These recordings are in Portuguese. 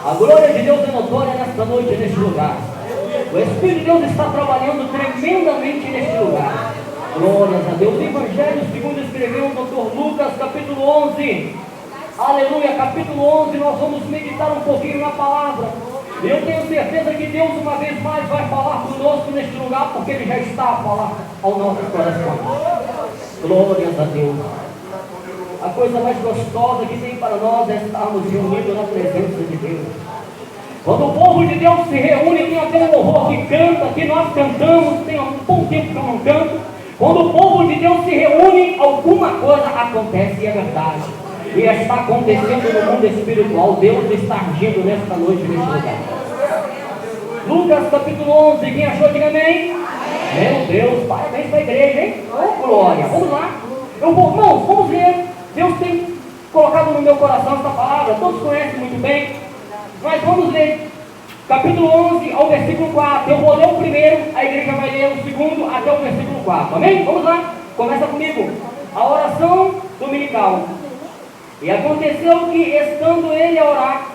A glória de Deus é notória nesta noite, neste lugar. O Espírito de Deus está trabalhando tremendamente neste lugar. Glórias a Deus. O Evangelho segundo escreveu o Dr. Lucas, capítulo 11. Aleluia, capítulo 11. Nós vamos meditar um pouquinho na palavra. E eu tenho certeza que Deus uma vez mais vai falar conosco neste lugar, porque Ele já está a falar ao nosso coração. Glórias a Deus. A coisa mais gostosa que tem para nós é estarmos reunidos na presença de Deus. Quando o povo de Deus se reúne, tem até um louvor que canta, que nós cantamos, tem um bom tempo que eu não canto. Quando o povo de Deus se reúne, alguma coisa acontece, e é verdade. E está acontecendo no mundo espiritual. Deus está agindo nesta noite, neste lugar. Lucas capítulo 11, quem achou, diga amém. Meu Deus, parabéns para a igreja, hein? Oh, glória, vamos lá. Irmãos, vamos ler. Deus tem colocado no meu coração esta palavra, todos conhecem muito bem, mas vamos ler capítulo 11 ao versículo 4. Eu vou ler o primeiro, a igreja vai ler o segundo até o versículo 4, amém? Vamos lá, começa comigo. A oração dominical. E aconteceu que, estando ele a orar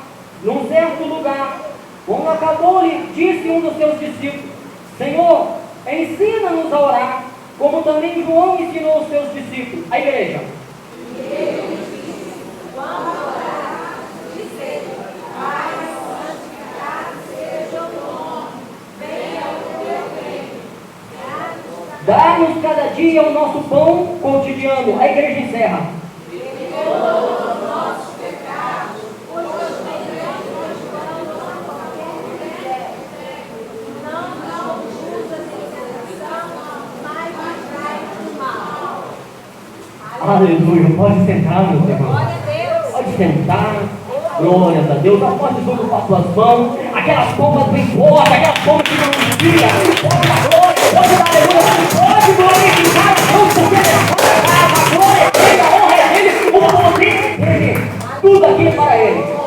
num certo lugar, quando acabou-lhe, disse um dos seus discípulos: Senhor, ensina-nos a orar, como também João ensinou os seus discípulos. A igreja. Dá-nos cada dia o nosso pão cotidiano. A igreja encerra. Aleluia, pode sentar, meu irmão. Pode sentar. Glórias a Deus. Pode ocupar suas mãos. Aquelas palmas bem fortes, aquelas palmas que não desvia. Pode dar glória, pode dar aleluia. Pode glorificar a Deus, porque a glória é dele, a honra é dele, o poder é dele. Tudo aqui é para ele.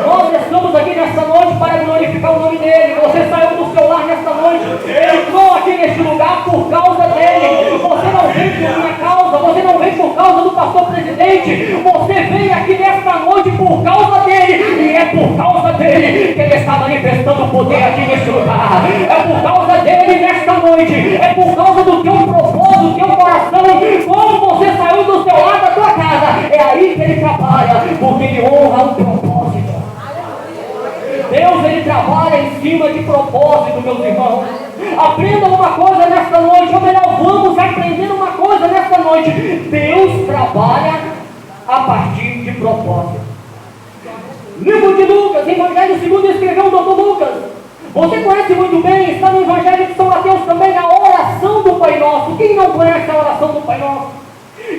Nós estamos aqui nesta noite para glorificar o nome dele. Você saiu do seu lar nesta noite. Ele entrou aqui neste lugar por causa dele. Você não vem por minha causa. Você não vem por causa do pastor presidente. Você veio aqui nesta noite por causa dele. E é por causa dele que ele está manifestando o poder aqui neste lugar. É por causa dele nesta noite. É por causa do teu propósito, do teu coração. Como você saiu do seu lar, da tua casa. É aí que ele trabalha. Porque ele honra o propósito. Deus, ele trabalha em cima de propósito, meus irmãos. Aprenda uma coisa nesta noite, ou melhor, vamos aprender uma coisa nesta noite. Deus trabalha a partir de propósito. Livro de Lucas, Evangelho segundo escreveu o Dr. Lucas. Você conhece muito bem, está no Evangelho de São Mateus também, a oração do Pai Nosso. Quem não conhece a oração do Pai Nosso?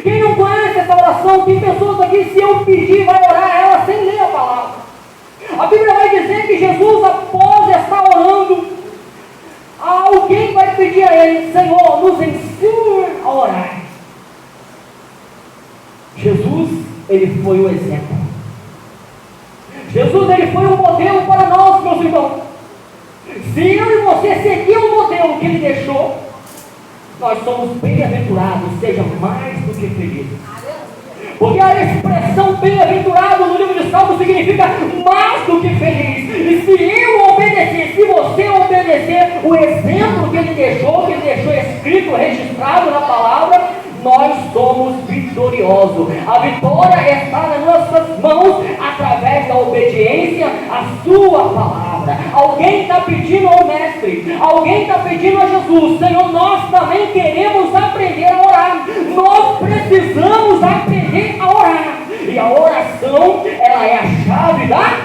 Quem não conhece essa oração? Tem pessoas aqui, se eu pedir, vai orar ela sem ler a palavra. A Bíblia vai dizer que Jesus, após estar orando, alguém vai pedir a ele: Senhor, nos ensina a orar. Jesus, ele foi o exemplo. Jesus, ele foi um modelo para nós, meus irmãos. Se eu e você seguir o modelo que ele deixou, nós somos bem-aventurados, seja mais do que felizes. Porque a expressão bem-aventurado no livro de Salmos significa mais do que feliz. E se eu obedecer, se você obedecer o exemplo que ele deixou escrito, registrado na palavra, nós somos vitoriosos. A vitória está nas nossas mãos através da obediência à sua palavra. Alguém está pedindo ao mestre, alguém está pedindo a Jesus: Senhor, nós também queremos aprender a orar. Nós precisamos aprender a orar. E a oração, ela é a chave da...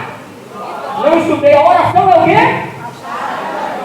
Não estudei, a oração é o quê?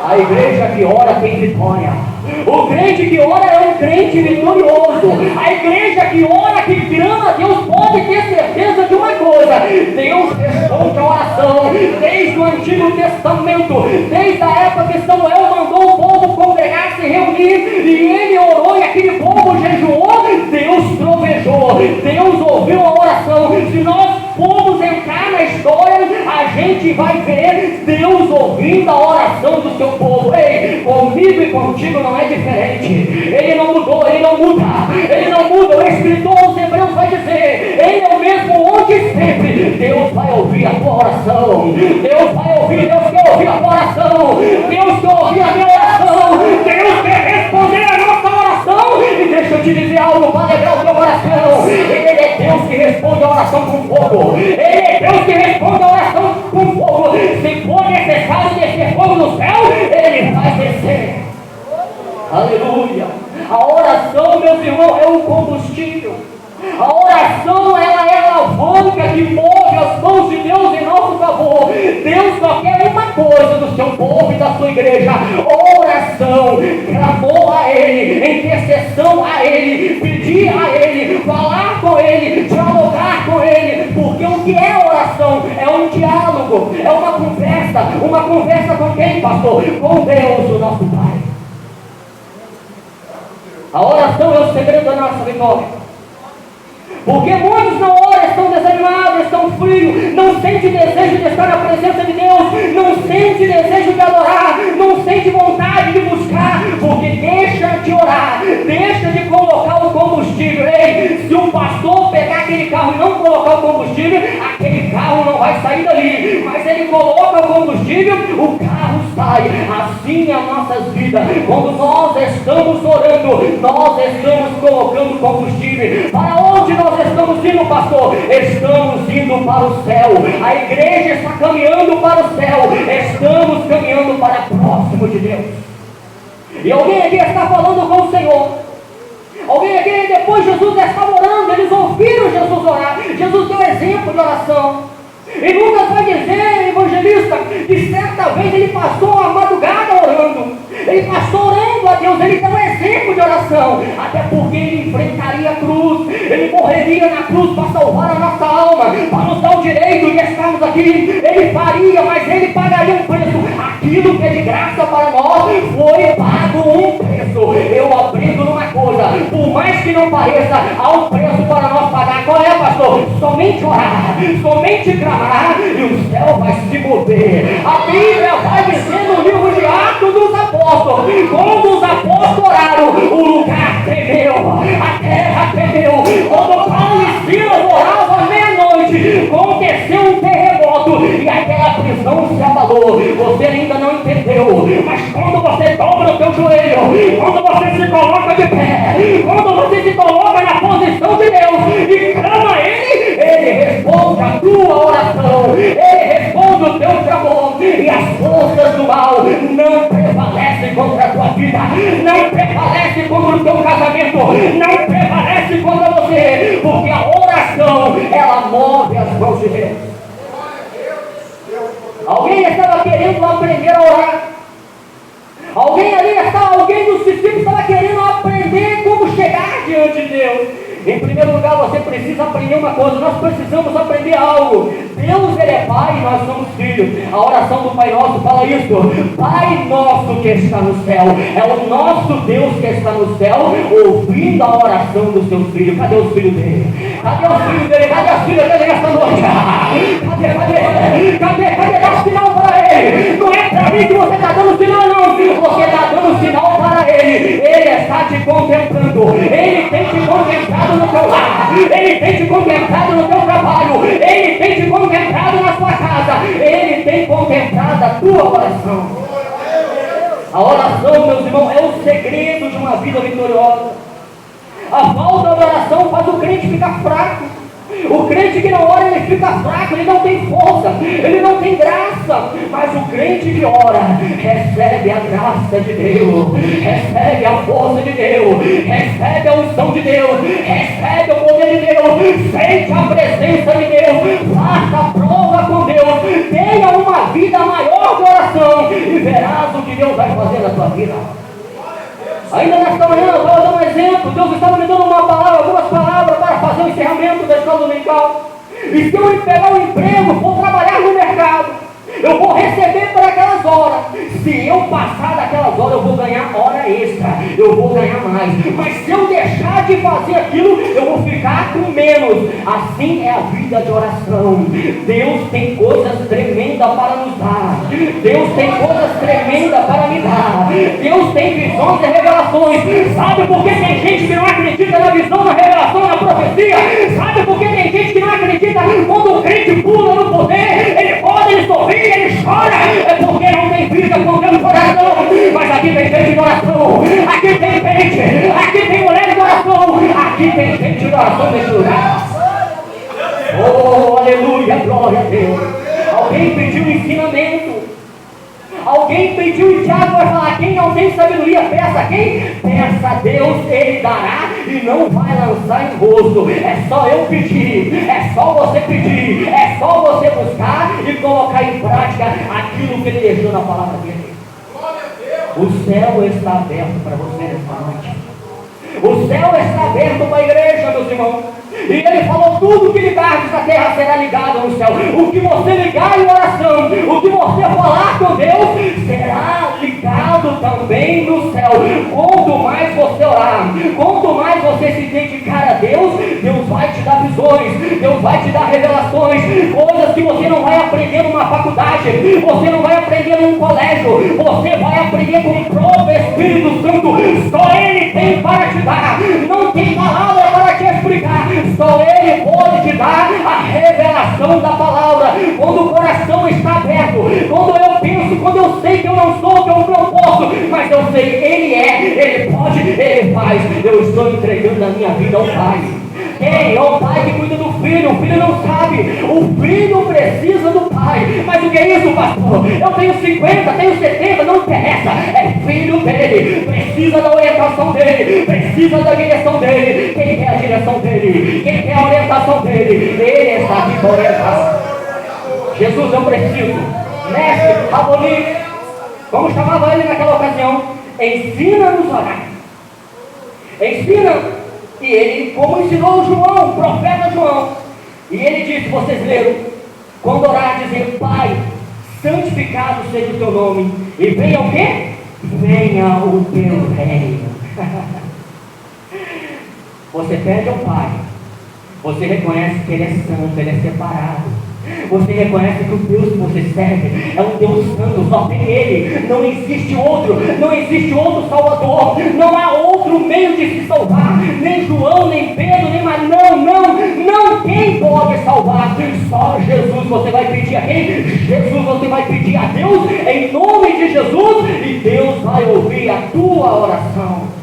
A igreja que ora tem vitória. O crente que ora é um crente vitorioso. A igreja que ora, que clama a Deus, pode ter certeza de uma coisa: Deus responde a oração. Desde o Antigo Testamento, desde a época que Samuel mandou o povo congregar, se reunir, e ele orou e aquele povo jejuou, Deus trovejou, Deus ouviu a oração. Se nós formos entrar na história, a gente vai ver Deus ouvindo a oração do seu povo. Ei, comigo e contigo não é diferente. Ele não mudou, ele não muda. Ele não muda. O escritor aos Hebreus vai dizer: Ele é o mesmo ontem e sempre. Deus vai ouvir a tua oração. Deus vai ouvir, Deus quer ouvir a tua oração. Deus quer ouvir a minha oração. Deus quer responder a nossa oração. E deixa eu te dizer algo para alegrar o teu coração. Ele é Deus que responde a oração com fogo. Ele é Deus que responde a oração com fogo. Se for necessário descer fogo do céu, Ele vai descer. Aleluia. A oração, meus irmãos, é o combustível. A oração, ela é a alavanca que move as mãos de Deus em nosso favor. Deus só quer uma coisa do seu povo e da sua igreja: oração, clamor a Ele, intercessão a Ele, pedir a Ele, falar com Ele, dialogar com Ele. Porque o que é oração? É um diálogo, é uma conversa com quem, pastor? Com Deus, o nosso Pai. A oração é o segredo da nossa vitória. Porque muitos na hora estão desanimados, estão frios, não sentem desejo de estar na presença de Deus, não sentem desejo de adorar, não sentem vontade de buscar, porque deixa de orar, deixa de colocar o combustível. Ei, se o pastor pegar aquele carro e não colocar o combustível, aquele carro não vai sair dali, mas ele coloca o combustível, o carro sai. Assim é as nossas vidas. Quando nós estamos orando, nós estamos colocando combustível. Para onde nós estamos indo, pastor? Estamos indo para o céu. A igreja está caminhando para o céu. Estamos caminhando para próximo de Deus. E alguém aqui está falando com o Senhor. Alguém aqui, depois Jesus estava orando, eles ouviram Jesus orar. Jesus deu exemplo de oração. E Lucas vai dizer, evangelista, que certa vez ele passou a madrugada orando. Ele passou orando a Deus, ele deu um exemplo de oração. Até porque ele enfrentaria a cruz, ele morreria na cruz para salvar a nossa alma, para nos dar o direito de estarmos aqui. Ele faria, mas ele pagaria um preço. Aquilo que é de graça para nós foi pago um preço. Eu aprendo numa coisa: por mais que não pareça, há um preço para nós pagar. Qual é, pastor? Somente orar, somente clamar, e o céu vai se mover. A Bíblia vai dizer no livro de Atos dos Apóstolos: quando os apóstolos oraram, o lugar tremeu, a terra tremeu. Quando Paulo e Silas oravam à meia-noite, aconteceu um terremoto e aquela prisão se abalou. Você ainda não entendeu, mas quando você dobra o teu joelho, quando você se coloca de pé, quando você se coloca na posição de Deus e clama a Ele, Ele responde a tua oração, Ele responde o teu clamor, e as forças do mal não prevalecem contra a tua vida, não prevalecem contra o teu casamento, não prevalecem contra você, porque a oração, ela move as mãos de Deus. Alguém estava querendo aprender a orar. Alguém dos discípulos estava querendo aprender como chegar diante de Deus. Em primeiro lugar, você precisa aprender uma coisa. Nós precisamos aprender algo. Deus, Ele é Pai e nós somos filhos. A oração do Pai Nosso fala isso: Pai Nosso que está no céu. É o nosso Deus que está no céu, ouvindo a oração dos seus filhos. Cadê os filhos dele? Cadê os filhos dele? Cadê as filhas dele nesta noite? Cadê? Dá sinal para Ele. Não é para mim que você está dando sinal, não. Você está dando sinal para Ele. Ele está te contemplando. Ele tem te contemplado no teu lar, Ele tem te contemplado no teu trabalho, Ele tem te contemplado na sua casa, Ele tem contemplado a tua oração. A oração, meus irmãos, é o segredo de uma vida vitoriosa. A falta de oração faz o crente ficar fraco. O crente que não ora, ele fica fraco, ele não tem força, ele não tem graça. Mas o crente que ora, recebe a graça de Deus, recebe a força de Deus, recebe a unção de Deus, recebe o poder de Deus, sente a presença de Deus, faça prova com Deus, tenha uma vida maior de oração e verás o que Deus vai fazer na tua vida. Ainda nesta manhã eu estava dando um exemplo. Deus estava me dando uma palavra, algumas palavras para fazer o encerramento da escola dominical. E se eu pegar um emprego, for trabalhar no mercado, eu vou receber por aquelas horas. Se eu passar daquelas horas, eu vou ganhar hora extra, eu vou ganhar mais. Mas se eu deixar de fazer aquilo, eu vou ficar com menos. Assim é a vida de oração. Deus tem coisas tremendas para nos dar. Deus tem coisas tremendas para me dar. Deus tem visões e revelações. Sabe por que tem gente que não acredita na visão, na revelação, na profecia? Sabe por que tem gente que não acredita quando o crente oração nesse lugar. Oh, aleluia, glória a Deus. Alguém pediu ensinamento. Alguém pediu e Tiago vai falar: quem não tem sabedoria, peça a quem? Peça a Deus, Ele dará e não vai lançar em rosto. É só eu pedir, é só você pedir, é só você buscar e colocar em prática aquilo que Ele deixou na palavra dele. O céu está aberto para você nesta noite. O céu está aberto para a igreja, meus irmãos. E Ele falou: tudo que ligardes na terra será ligado no céu. O que você ligar em oração, o que você falar com Deus, será ligado também no céu. Quanto mais você orar, quanto mais você se dedicar a Deus, Deus vai te dar visões, Deus vai te dar revelações, coisas que você não vai aprender numa faculdade, você não vai aprender num colégio, você vai aprender com o próprio Espírito Santo. Só Ele tem para te dar, não tem palavra para te explicar. Só Ele pode te dar a revelação da palavra. Quando o coração está aberto, quando eu penso, quando eu sei que eu não sou, que eu não posso, mas eu sei, Ele é, Ele pode, Ele faz. Eu estou entregando a minha vida ao Pai. Quem é o pai que cuida do filho? O filho não sabe, o filho precisa do pai. Mas o que é isso, pastor? Eu tenho 50, tenho 70, não interessa. É filho dele, precisa da orientação dele, precisa da direção dele. Quem quer a direção dele? Quem quer a orientação dele? Ele está aqui para orientar. Jesus, eu preciso. Mestre, Rabboni, como chamava ele naquela ocasião, ensina-nos a orar. Ensina. E ele, como ensinou João, o profeta João, e ele disse, vocês leram, quando orar, dizer: Pai, santificado seja o teu nome, e venha o quê? Venha o teu reino. Você pede ao Pai, você reconhece que Ele é santo, Ele é separado. Você reconhece que o Deus que você serve é um Deus santo, só tem Ele, não existe outro Salvador, não há outro meio de se salvar, nem João, nem Pedro, nem Maria, não, quem pode salvar? Só Jesus. Você vai pedir a quem? Jesus. Você vai pedir a Deus em nome de Jesus, e Deus vai ouvir a tua oração.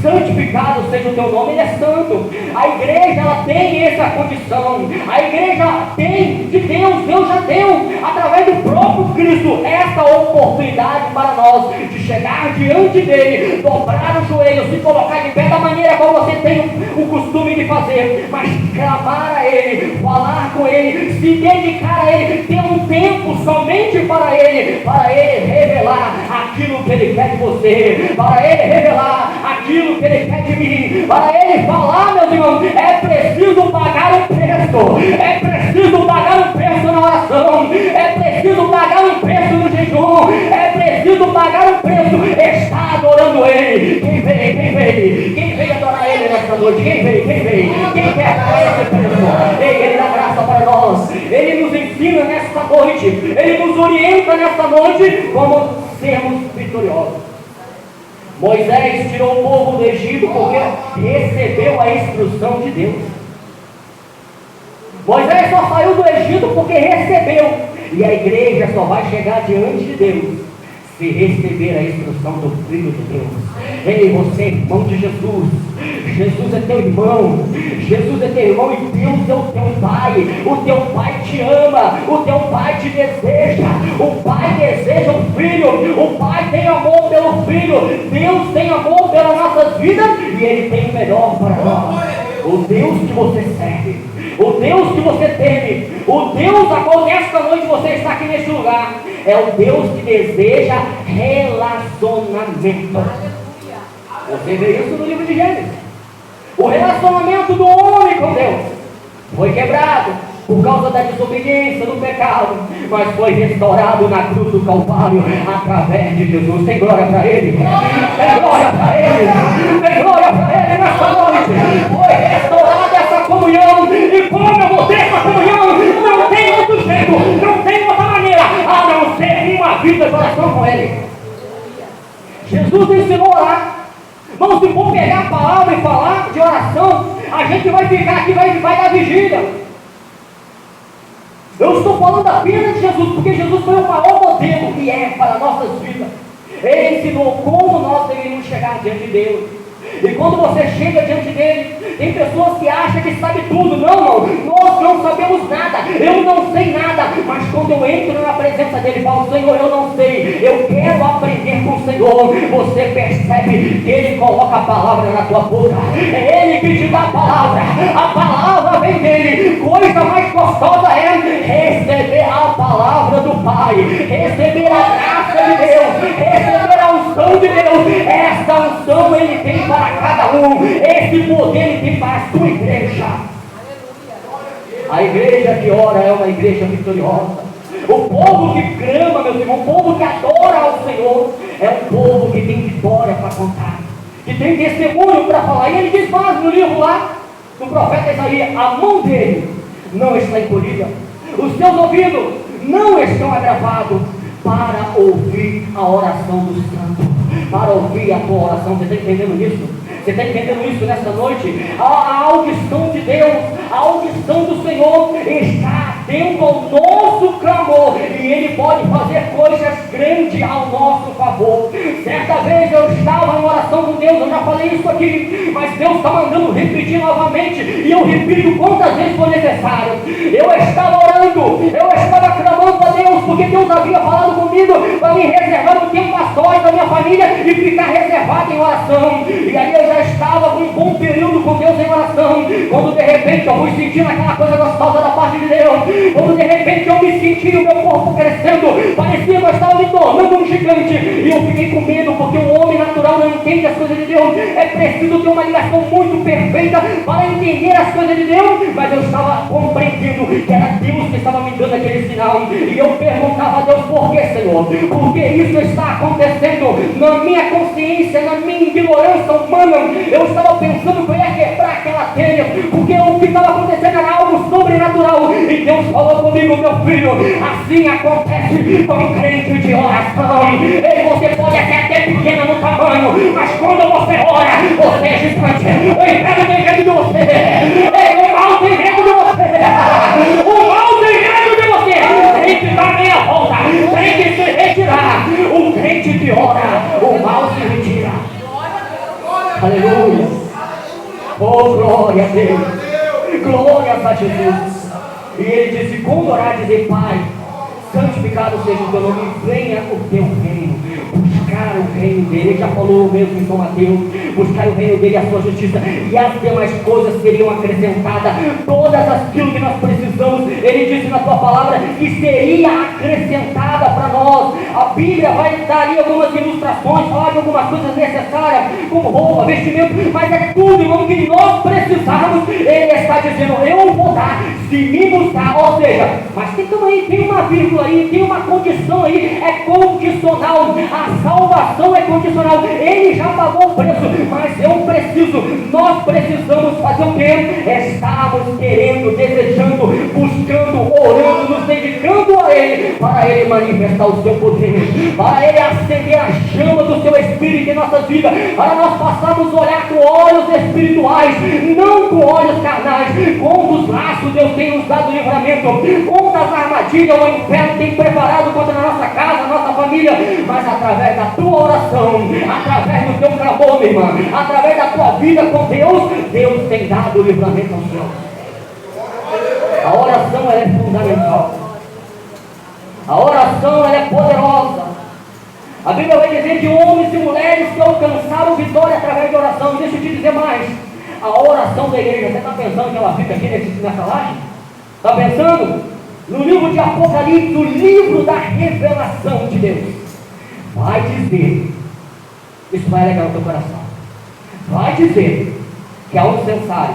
Santificado seja o teu nome, Ele é santo. A igreja, ela tem essa condição. A igreja tem de Deus, Deus já deu, através do próprio Cristo, essa oportunidade para nós, de chegar diante dEle, dobrar os joelhos, se colocar de pé da maneira como você tem o costume de fazer, mas clamar a Ele, falar com Ele, se dedicar a Ele, ter um tempo somente para Ele revelar aquilo que Ele quer de você, para Ele revelar aquilo que Ele quer de mim, para Ele falar, meus irmãos. É preciso pagar um preço, é preciso pagar um preço na oração, é preciso pagar um preço no jejum, é preciso pagar um preço. Está adorando Ele. Quem veio adorar Ele nesta noite? Quem veio? Quem quer pagar esse preço? Ele dá graça para nós, Ele nos ensina nesta noite, Ele nos orienta nesta noite como sermos vitoriosos. Moisés tirou o povo do Egito porque recebeu a instrução de Deus. Moisés só saiu do Egito porque recebeu. E a igreja só vai chegar diante de Deus se receber a instrução do Filho de Deus. Ei, você é irmão de Jesus. Jesus é teu irmão. Jesus é teu irmão e Deus é o teu Pai. O teu Pai te ama. O teu Pai te deseja. O Pai deseja o Filho. O Pai tem amor pelo Filho. Deus tem amor pelas nossas vidas e Ele tem o melhor para nós. O Deus que você serve, o Deus que você teme, o Deus a qual nesta noite você está aqui neste lugar, é o Deus que deseja relacionamento. Você vê isso no livro de Gênesis. O relacionamento do homem com Deus foi quebrado por causa da desobediência, do pecado, mas foi restaurado na cruz do Calvário através de Jesus. Tem glória para Ele, tem glória para Ele, tem glória para Ele nesta noite. Foi restaurada essa comunhão, e como eu vou ter essa comunhão? Não tem outro jeito, não tem outra maneira a não ser uma vida de oração com Ele. Jesus ensinou a orar. Vamos, se for pegar a palavra e falar de oração, a gente vai ficar aqui, vai dar vigília. Eu estou falando apenas de Jesus, porque Jesus foi o maior modelo que é para nossas vidas. Ele ensinou como nós deveríamos chegar diante de Deus. E quando você chega diante dele, tem pessoas que acham que sabe tudo. Não, nós não sabemos nada, eu não sei nada. Mas quando eu entro na presença dele e falo, Senhor, eu não sei, eu quero aprender com o Senhor, você percebe que ele coloca a palavra na tua boca. É ele que te dá a palavra vem dele. Coisa mais gostosa é receber a palavra do Pai, receber a graça de Deus, receber a unção de Deus. Essa unção ele tem para cada um, esse poder ele tem para a sua igreja. A igreja que ora é uma igreja vitoriosa. O povo que clama, meus irmãos, o povo que adora ao Senhor, é um povo que tem vitória para contar, que tem testemunho para falar. E ele diz mais no livro lá, do profeta Isaías: a mão dele não está encolhida, os seus ouvidos não estão agravados para ouvir a oração dos santos, para ouvir a tua oração. Você está entendendo isso? Você está entendendo isso nessa noite? A audição de Deus, a audição do Senhor está atento ao nosso clamor, e Ele pode fazer coisas grandes ao nosso favor. Certa vez eu estava em oração com Deus, eu já falei isso aqui, mas Deus está mandando repetir novamente, e eu repito quantas vezes for necessário. Eu estava orando, eu estava clamando a Deus, porque Deus havia falado comigo para me reservar um tempo a sós da minha família e ficar reservado em oração. E aí eu já estava com um bom período com Deus em oração, quando de repente eu fui sentindo aquela coisa gostosa da parte de Deus, quando de repente eu me senti o meu corpo crescendo, parecia que eu estava me tornando um gigante, e eu fiquei com medo, porque o homem natural não entende as coisas de Deus. É preciso ter uma ligação muito perfeita para entender as coisas de Deus, mas eu estava compreendendo que era Deus que estava me dando aquele sinal, e eu perguntava a Deus: por que, Senhor? Por que isso está acontecendo? Na minha consciência, na minha ignorância humana, eu estava pensando que eu ia quebrar aquela telha, porque o que estava acontecendo era algo sobrenatural. E Deus falou comigo: meu filho, assim acontece com crente de oração. E você pode até pequena no tamanho, mas quando você ora, você é gigante. O inferno tem medo de você, o mal tem medo de você, o mal tem medo de você. Tem que dar meia volta, tem que se retirar. O crente que ora, o mal se retira. Aleluia. Oh, glória a Deus. Glórias a Jesus. E ele disse: quando orar, dizer: Pai, santificado seja o teu nome, venha o teu reino. Buscar o reino dele. Ele já falou mesmo em São Mateus: buscar o reino dele e a sua justiça, e as demais coisas seriam acrescentadas. Todas aquilo que nós precisamos, ele disse na sua palavra que seria acrescentada para nós. A Bíblia vai dar ali algumas ilustrações, falar de algumas coisas necessárias, como roupa, vestimento, mas é tudo, irmão, que nós precisamos. Ele está dizendo: eu vou dar, se me buscar. Ou seja, mas tem uma vírgula aí, tem uma condição aí, é condicional. A salvação é condicional. Ele já pagou o preço, mas eu preciso, nós precisamos fazer o quê? Estamos querendo, desejando, buscando, orando, nos dedicando a Ele, para Ele manifestar o seu poder, para Ele acender a chama do seu Espírito em nossas vidas, para nós passarmos a olhar com olhos espirituais, não com olhos carnais. Quantos laços Deus tem nos dado livramento, quantas armadilhas o inferno tem preparado contra a nossa casa, a nossa família, mas através da tua oração, através do teu clamor, minha irmã, através da tua vida com Deus, Deus tem dado livramento aos céus. A oração ela é fundamental. A oração ela é poderosa. A Bíblia vai dizer de homens e mulheres que alcançaram vitória através de oração. E deixa eu te dizer mais: a oração da igreja, você está pensando que ela fica aqui nessa laje? Está pensando? No livro de Apocalipse, o livro da revelação de Deus, vai dizer, isso vai alegar o teu coração, vai dizer que há um censário,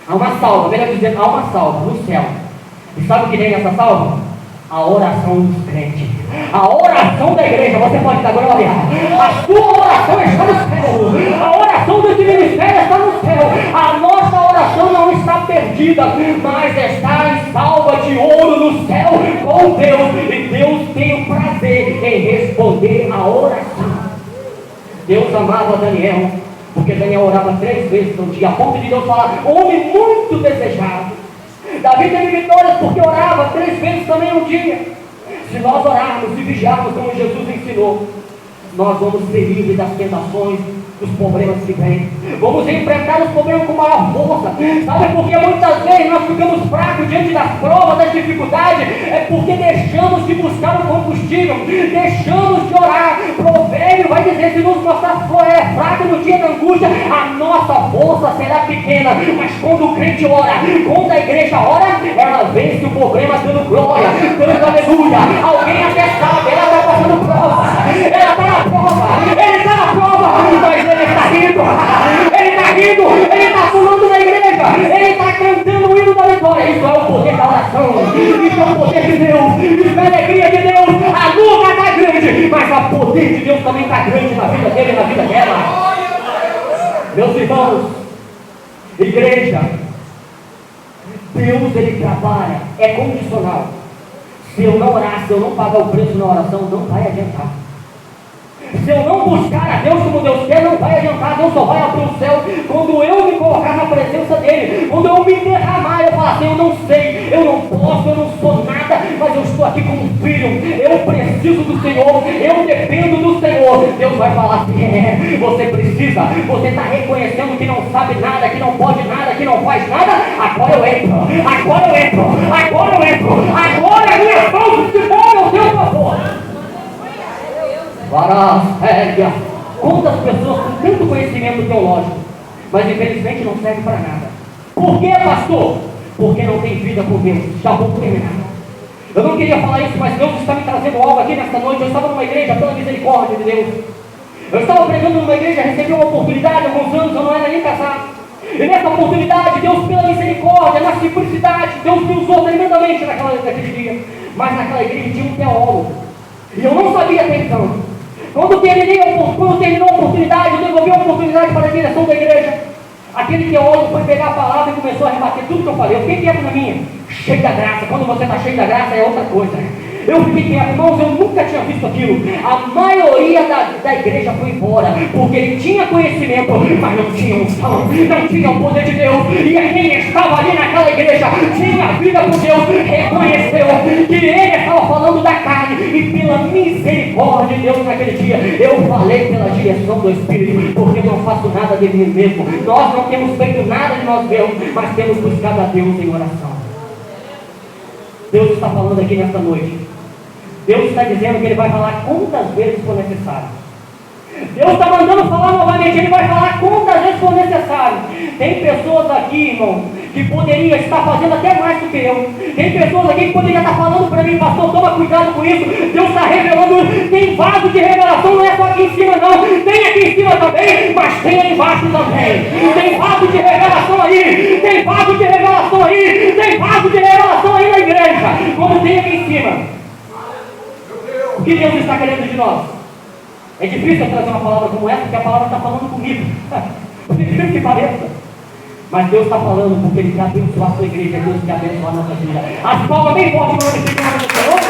há uma salva, melhor dizendo, há uma salva no céu. E sabe o que tem nessa salva? A oração dos crentes, a oração da igreja. Você pode dar glória. A sua oração está no céu, a oração do ministério está no céu. A nossa oração não está perdida, mas está em salva de ouro no céu com Deus. E Deus tem o prazer em responder a oração. Deus amava Daniel, porque Daniel orava 3 vezes no dia, a ponto de Deus falar: homem muito desejado. Davi teve vitórias porque orava 3 vezes também no dia. Se nós orarmos e vigiarmos como Jesus ensinou, nós vamos ser livres das tentações dos problemas que vêm. Vamos enfrentar os problemas com maior força. Sabe por que muitas vezes nós ficamos fracos diante das provas, das dificuldades? É porque deixamos de buscar o combustível, deixamos de orar. Provérbio vai dizer: se nos mostrar fraco no dia da angústia, a nossa força será pequena. Mas quando o crente ora, quando a igreja ora, ela vence o problema dando glória, dando aleluia. Alguém até sabe, ela está passando prova, ela está na prova, ele está na prova, mas ele está rindo, ele está rindo, ele está pulando na igreja, ele está cantando o hino da vitória. Isso é o poder da oração, isso é o poder de Deus, isso é a alegria de Deus. A luta está grande, mas o poder de Deus também está grande na vida dele e na vida dela. Meus irmãos, igreja, Deus ele trabalha, é condicional. Se eu não orar, se eu não pagar o preço na oração, não vai adiantar. Se eu não buscar a Deus como Deus quer, não vai adiantar. Deus só vai abrir o céu quando eu me colocar na presença dele, quando eu me derramar. Eu falar assim: eu não sei, eu não posso, eu não sou nada, mas eu estou aqui como filho, eu preciso do Senhor, eu dependo do Senhor. Deus vai falar assim: você precisa, você está reconhecendo que não sabe nada, que não pode nada, que não faz nada. Agora eu entro, agora eu entro, agora eu entro, agora a minha mão se move ao seu favor. Quantas pessoas com tanto conhecimento teológico, mas infelizmente não serve para nada. Por que, pastor? Porque não tem vida com Deus. Já vou terminar. Eu não queria falar isso, mas Deus está me trazendo algo aqui nesta noite. Eu estava numa igreja, pela misericórdia de Deus. Eu estava pregando numa igreja, recebi uma oportunidade, alguns anos eu não era nem casado. E nessa oportunidade, Deus, pela misericórdia, na simplicidade, Deus me usou tremendamente naquele dia. Mas naquela igreja tinha um teólogo, e eu não sabia até então. Quando terminou a oportunidade, eu devolvi a oportunidade para a direção da igreja. Aquele teólogo foi pegar a palavra e começou a rebater tudo que eu falei. Eu fiquei quieto na minha, cheio da graça. Quando você está cheio da graça é outra coisa. Eu fiquei quieto, irmãos, eu nunca tinha visto aquilo. A maioria da igreja foi embora, porque ele tinha conhecimento, mas não tinha unção, não tinha o poder de Deus. E quem estava ali naquela igreja, tinha vida com Deus, reconheceu que ele estava falando da carne, e pela misericórdia de Deus naquele dia, eu falei pela direção do Espírito, porque eu não faço nada de mim mesmo. Nós não temos feito nada de nós mesmos, mas temos buscado a Deus em oração. Deus está falando aqui nesta noite. Deus está dizendo que Ele vai falar quantas vezes for necessário. Deus está mandando falar novamente, Ele vai falar quantas vezes for necessário. Tem pessoas aqui, irmão, que poderiam estar fazendo até mais do que eu. Tem pessoas aqui que poderiam estar falando para mim: pastor, toma cuidado com isso. Deus está revelando. Tem vaso de revelação, não é só aqui em cima não. Tem aqui em cima também, mas tem aí embaixo também. Tem vaso de revelação aí. Tem vaso de revelação aí. Tem vaso de revelação aí na igreja, como tem aqui em cima. O que Deus está querendo de nós? É difícil eu trazer uma palavra como essa, porque a palavra está falando comigo. Por difícil que pareça. Mas Deus está falando porque Ele quer abençoar a sua igreja, Deus quer abençoar a nossa vida. As palmas bem fortes para o Senhor.